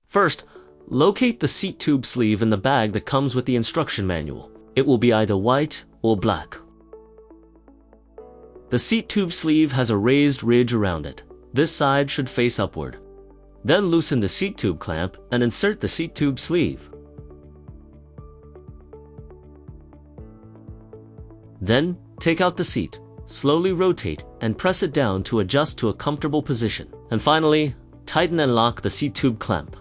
First, locate the seat tube sleeve in the bag that comes with the instruction manual. It will be either white or black. The seat tube sleeve has a raised ridge around it. This side should face upward. Then loosen the seat tube clamp and insert the seat tube sleeve. Then, take out the seat, slowly rotate and press it down to adjust to a comfortable position. And finally, tighten and lock the seat tube clamp.